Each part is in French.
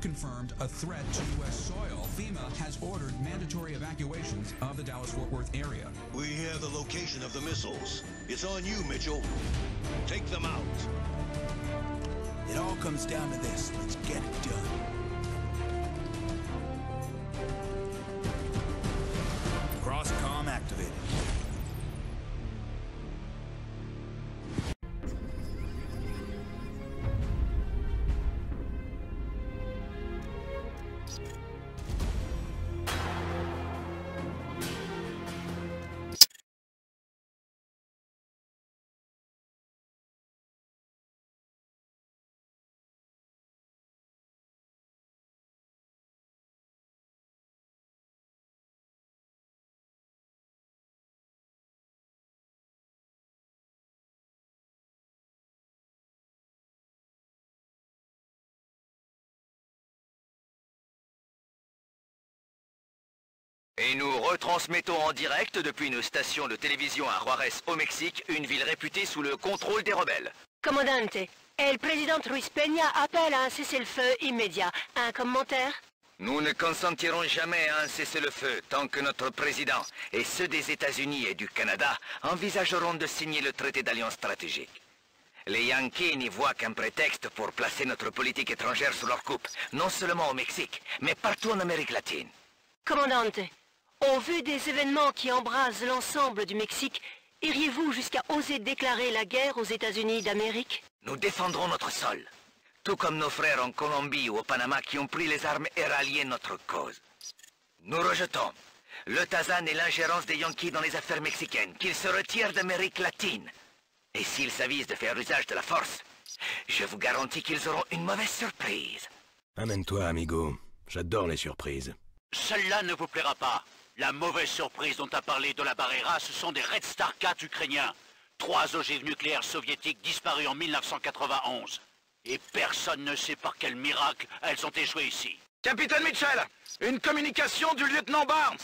Confirmed a threat to U.S. soil. FEMA has ordered mandatory evacuations of the Dallas-Fort Worth area. We have the location of the missiles. It's on you, Mitchell. Take them out. It all comes down to this. Let's get it done. Cross-comm activated. Et nous retransmettons en direct depuis nos stations de télévision à Juarez, au Mexique, une ville réputée sous le contrôle des rebelles. Commandante, el président Ruiz Peña appelle à un cessez-le-feu immédiat. Un commentaire? Nous ne consentirons jamais à un cessez-le-feu tant que notre président et ceux des États-Unis et du Canada envisageront de signer le traité d'alliance stratégique. Les Yankees n'y voient qu'un prétexte pour placer notre politique étrangère sous leur coupe, non seulement au Mexique, mais partout en Amérique latine. Commandante, au vu des événements qui embrasent l'ensemble du Mexique, iriez-vous jusqu'à oser déclarer la guerre aux États-Unis d'Amérique? Nous défendrons notre sol, tout comme nos frères en Colombie ou au Panama qui ont pris les armes et rallié notre cause. Nous rejetons le Tazan et l'ingérence des Yankees dans les affaires mexicaines, qu'ils se retirent d'Amérique latine. Et s'ils s'avisent de faire usage de la force, je vous garantis qu'ils auront une mauvaise surprise. Amène-toi, amigo. J'adore les surprises. Celle-là ne vous plaira pas. La mauvaise surprise dont a parlé de la Barrera, ce sont des Red Star 4 ukrainiens. 3 ogives nucléaires soviétiques disparues en 1991. Et personne ne sait par quel miracle elles ont échoué ici. Capitaine Mitchell, une communication du lieutenant Barnes.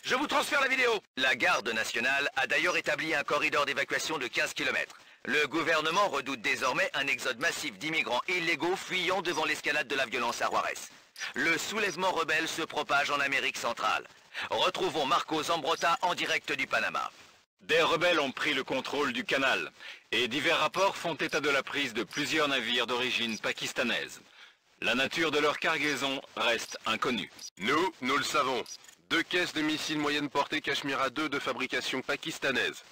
Je vous transfère la vidéo. La garde nationale a d'ailleurs établi un corridor d'évacuation de 15 km. Le gouvernement redoute désormais un exode massif d'immigrants illégaux fuyant devant l'escalade de la violence à Juarez. Le soulèvement rebelle se propage en Amérique centrale. Retrouvons Marco Zambrotta en direct du Panama. Des rebelles ont pris le contrôle du canal et divers rapports font état de la prise de plusieurs navires d'origine pakistanaise. La nature de leur cargaison reste inconnue. Nous le savons. 2 caisses de missiles moyenne portée Kashmira 2 de fabrication pakistanaise.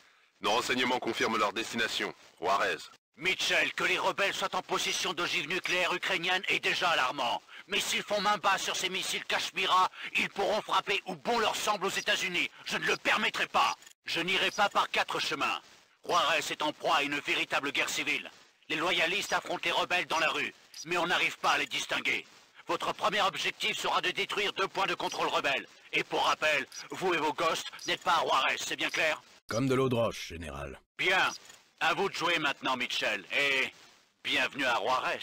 Nos renseignements confirment leur destination, Juarez. Mitchell, que les rebelles soient en possession d'ogives nucléaires ukrainiennes est déjà alarmant. Mais s'ils font main basse sur ces missiles Kashmira, ils pourront frapper où bon leur semble aux États-Unis. Je ne le permettrai pas. Je n'irai pas par 4 chemins. Juarez est en proie à une véritable guerre civile. Les loyalistes affrontent les rebelles dans la rue, mais on n'arrive pas à les distinguer. Votre premier objectif sera de détruire 2 points de contrôle rebelles. Et pour rappel, vous et vos ghosts n'êtes pas à Juarez, c'est bien clair? Comme de l'eau de roche, général. Bien. À vous de jouer maintenant, Mitchell. Et bienvenue à Juarez.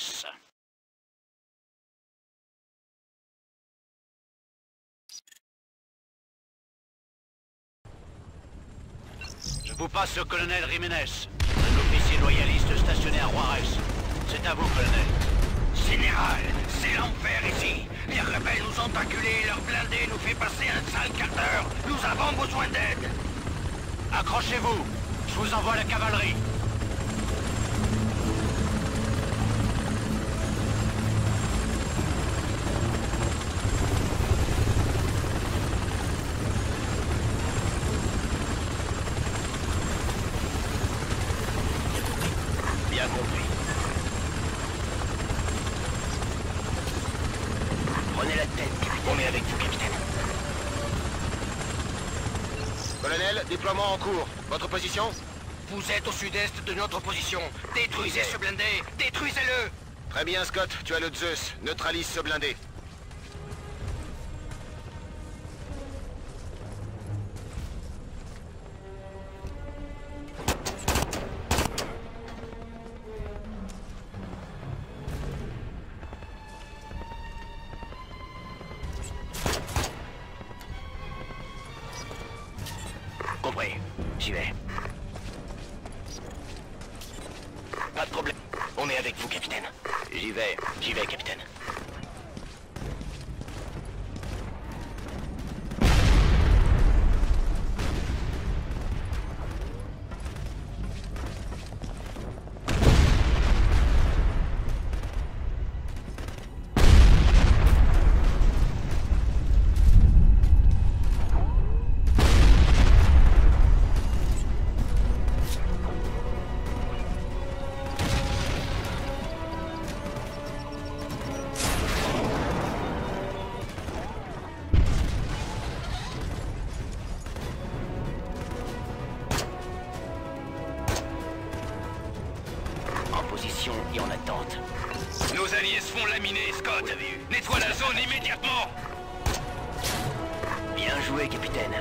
Je vous passe le colonel Jiménez, un officier loyaliste stationné à Juarez. C'est à vous, colonel. Général, c'est l'enfer ici. Les rebelles nous ont acculés et leur blindé nous fait passer un sale quart d'heure. Nous avons besoin d'aide. Accrochez-vous. Je vous envoie la cavalerie. Bien compris. Prenez la tête. On est avec vous, capitaine. Colonel, déploiement en cours. Votre position? Vous êtes au sud-est de notre position. Détruisez ce blindé. Détruisez-le. Très bien, Scott. Tu as le Zeus. Neutralise ce blindé. Compris. J'y vais. Pas de problème. On est avec vous, capitaine. J'y vais, capitaine. Et en attente. Nos alliés se font laminer, Scott. Nettoie la zone immédiatement. Bien joué, capitaine.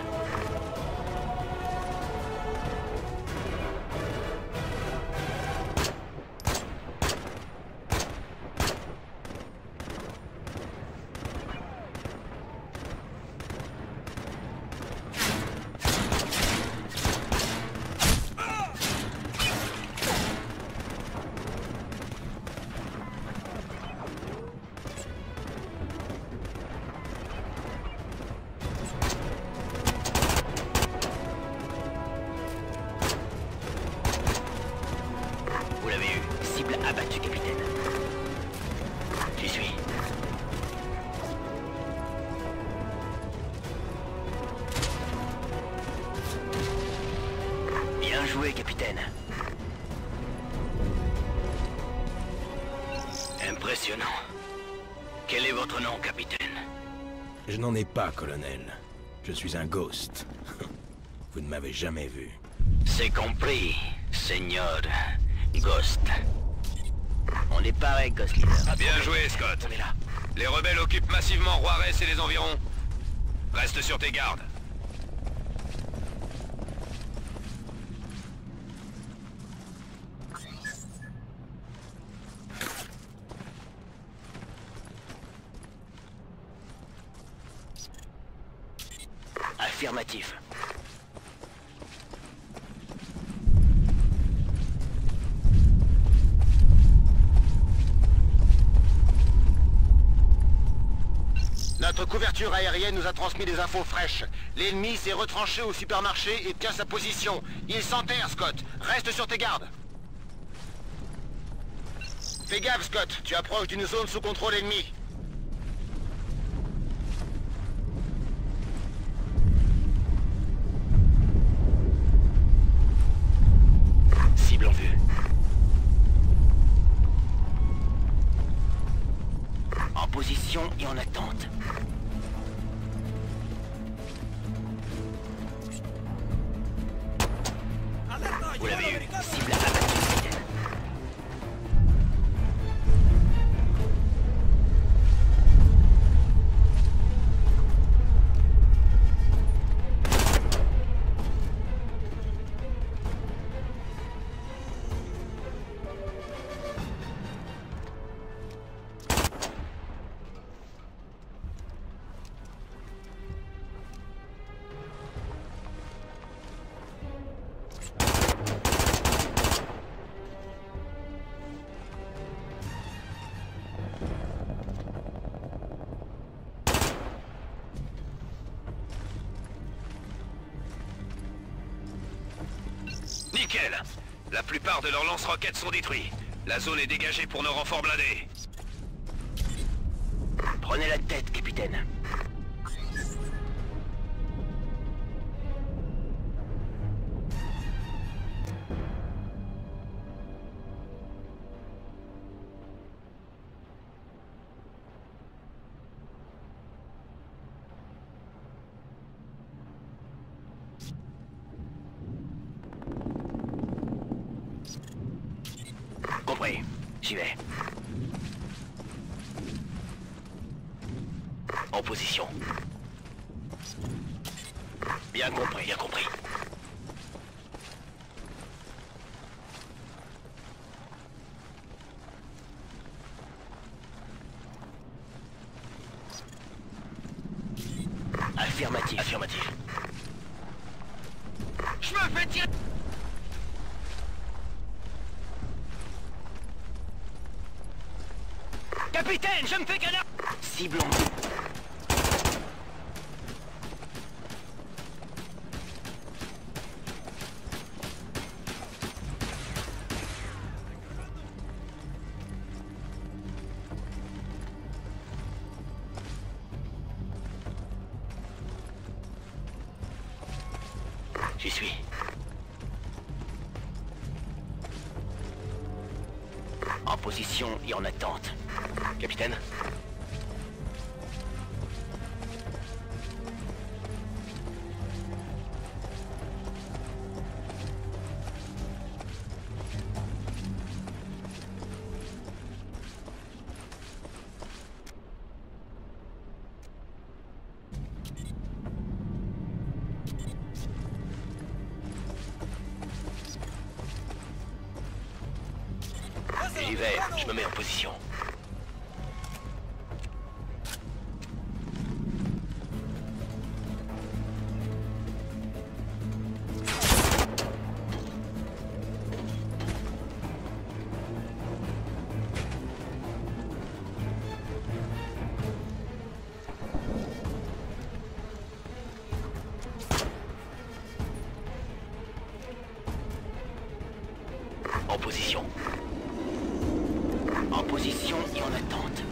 Vous l'avez eu. Cible abattue, capitaine. J'y suis. Bien joué, capitaine. Impressionnant. Quel est votre nom, capitaine? Je n'en ai pas, colonel. Je suis un ghost. Vous ne m'avez jamais vu. C'est compris, Seigneur Ghost. On est pareil, Ghost Leader. Bien joué, Scott. On est là. Les rebelles occupent massivement Juarez et les environs. Reste sur tes gardes. Affirmatif. Notre couverture aérienne nous a transmis des infos fraîches. L'ennemi s'est retranché au supermarché et tient sa position. Il s'enterre, Scott. Reste sur tes gardes. Fais gaffe, Scott. Tu approches d'une zone sous contrôle ennemi. Cible en vue. En position et en attente. Vous l'avez eu. Cible abattue, capitaine. Nickel. La plupart de leurs lance-roquettes sont détruits. La zone est dégagée pour nos renforts blindés. Prenez la tête, capitaine. compris. J'y vais. En position. Bien compris, bien compris. Affirmatif, affirmatif. Je me fais tirer. Capitaine, je me fais canard. Cible en vue. J'y suis. En position et en attente. Capitaine? J'y vais, je me mets en position. En position. En position et en attente.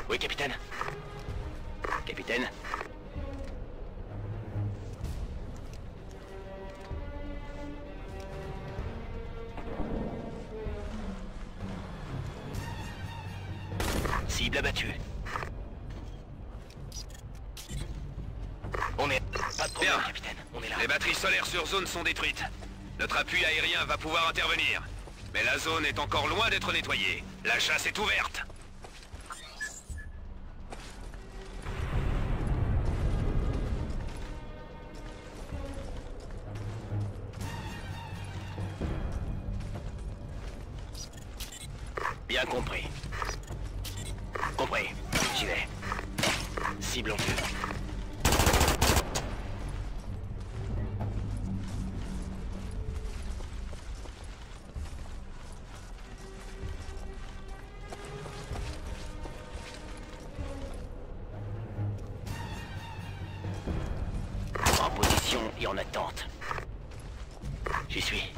Oui, capitaine. Capitaine. Cible abattue. On est... Pas de problème, Bien. capitaine. On est là. Les batteries solaires sur zone sont détruites. Notre appui aérien va pouvoir intervenir. Mais la zone est encore loin d'être nettoyée. La chasse est ouverte. Bien compris. Compris. J'y vais. Cible en vue. En position et en attente. J'y suis.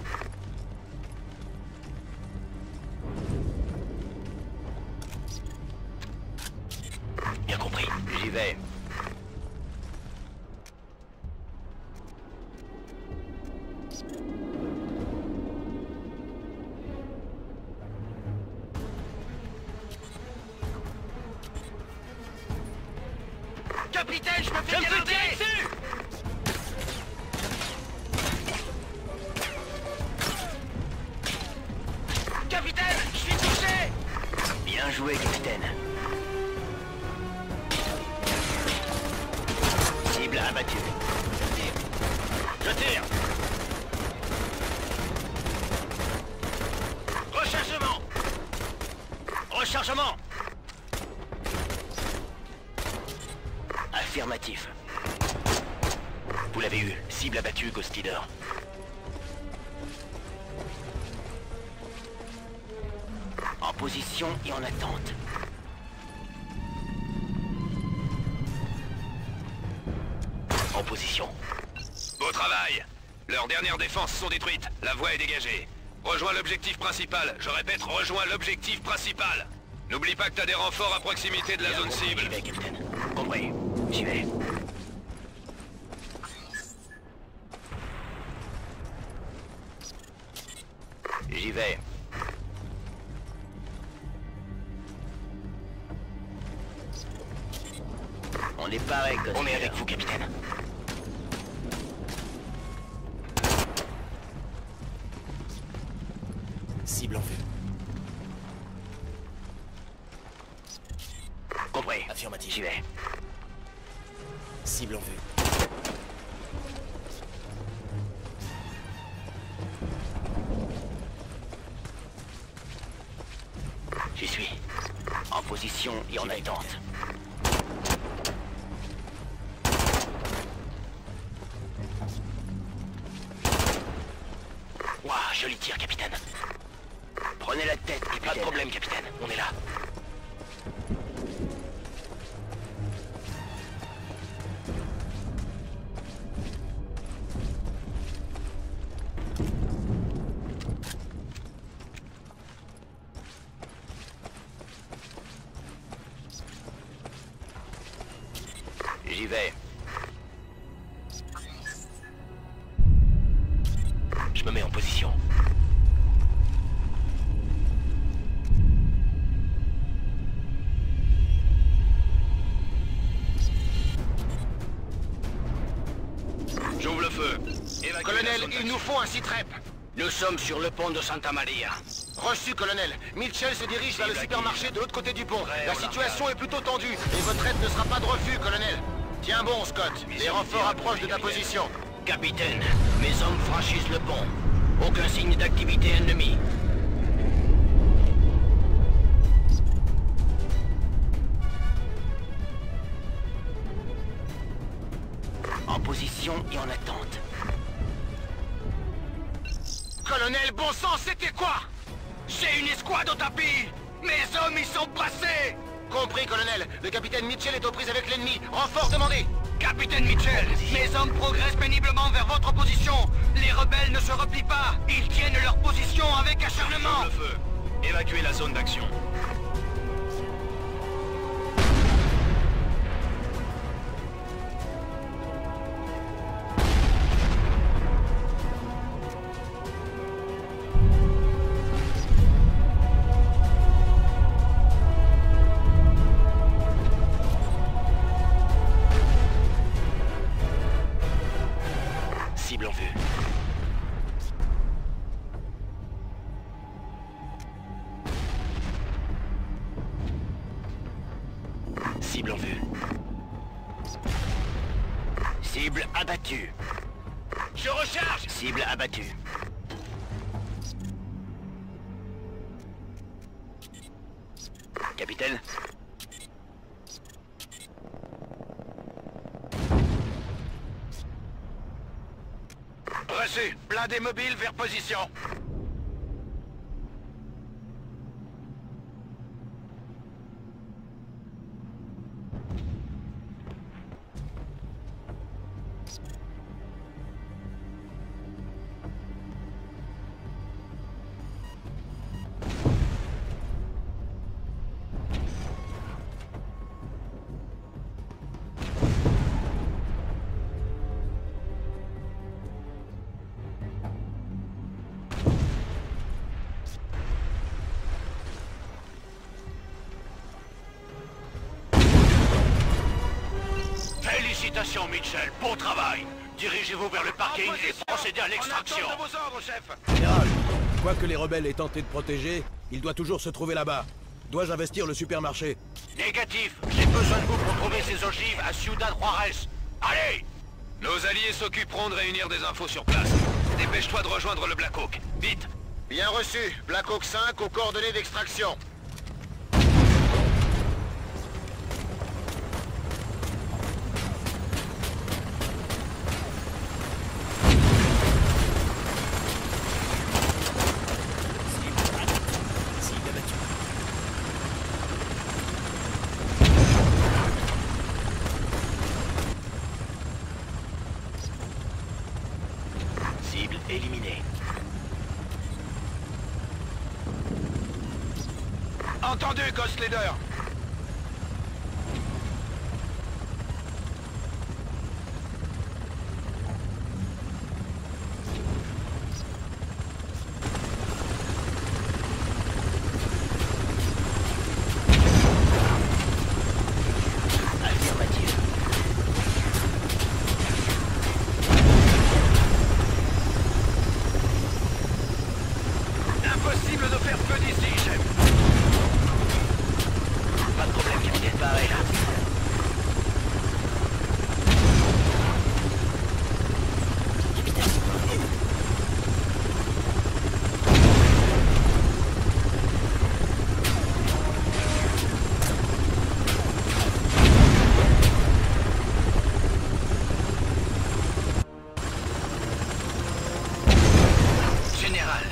Bien compris, j'y vais. Capitaine, je me fais tirer dessus. Capitaine, je suis touché. Bien joué, capitaine. Cible abattue. Je tire. Rechargement. Rechargement. Affirmatif. Vous l'avez eu. Cible abattue, Ghost Leader. En position et en attente. En position. Beau travail. Leurs dernières défenses sont détruites. La voie est dégagée. Rejoins l'objectif principal. Je répète, rejoins l'objectif principal. N'oublie pas que t'as des renforts à proximité de la zone cible. J'y vais, capitaine. Compris. J'y vais. J'y vais. On est pareil, Ghost. On est avec vous, capitaine. Cible en vue. Compris. Affirmatif. J'y vais. Cible en vue. J'y suis. En position et en attente. Ouah, joli tir, capitaine. Prenez la tête, capitaine. Pas de problème, capitaine. On est là. J'y vais. Je me mets en position. J'ouvre le feu. Colonel, il nous faut un SITREP. Nous sommes sur le pont de Santa Maria. Reçu, colonel. Mitchell se dirige vers le supermarché de l'autre côté du pont. La situation est plutôt tendue et votre aide ne sera pas de refus, colonel. Tiens bon, Scott. Les renforts approchent de ta position. Capitaine, mes hommes franchissent le pont. Aucun signe d'activité ennemie. En position et en attente. Colonel, bon sang, c'était quoi? J'ai une escouade au tapis. Mes hommes y sont passés. Compris, colonel. Le capitaine Mitchell est aux prises avec l'ennemi. Renfort demandé. Capitaine Mitchell, mes hommes progressent péniblement vers votre position. Les rebelles ne se replient pas. Ils tiennent leur position avec acharnement. Le feu. Évacuez la zone d'action. Cible en vue. Cible en vue. Cible abattue. Je recharge. Cible abattue. Capitaine. Reçu. Blindé mobile vers position. Félicitations, Mitchell. Bon travail. Dirigez-vous vers le parking et procédez à l'extraction. De vos ordres, chef. Général, quoi que les rebelles aient tenté de protéger, il doit toujours se trouver là-bas. Dois-je investir le supermarché? Négatif. J'ai besoin de vous pour trouver ces ogives à Ciudad Juarez. Allez! Nos alliés s'occuperont de réunir des infos sur place. Dépêche-toi de rejoindre le Black Hawk. Vite. Bien reçu. Black Hawk 5 aux coordonnées d'extraction. Cible abattue. Cible éliminée. Entendu, Ghost Leader. Impossible de faire feu d'ici, chef. Pas de problème, capitaine, pareil là. Général,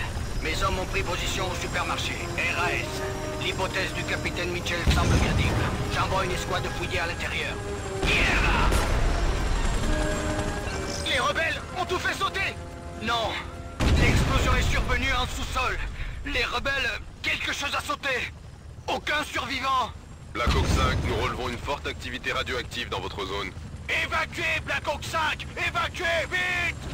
mes hommes ont pris position au supermarché. RAS. L'hypothèse du capitaine Mitchell semble crédible. J'envoie une escouade fouiller à l'intérieur. Guerra! Les rebelles ont tout fait sauter! Non! L'explosion est survenue en sous-sol. Les rebelles, quelque chose a sauté. Aucun survivant. Black Hawk 5, nous relevons une forte activité radioactive dans votre zone. Évacuez, Black Hawk 5! Évacuez, vite!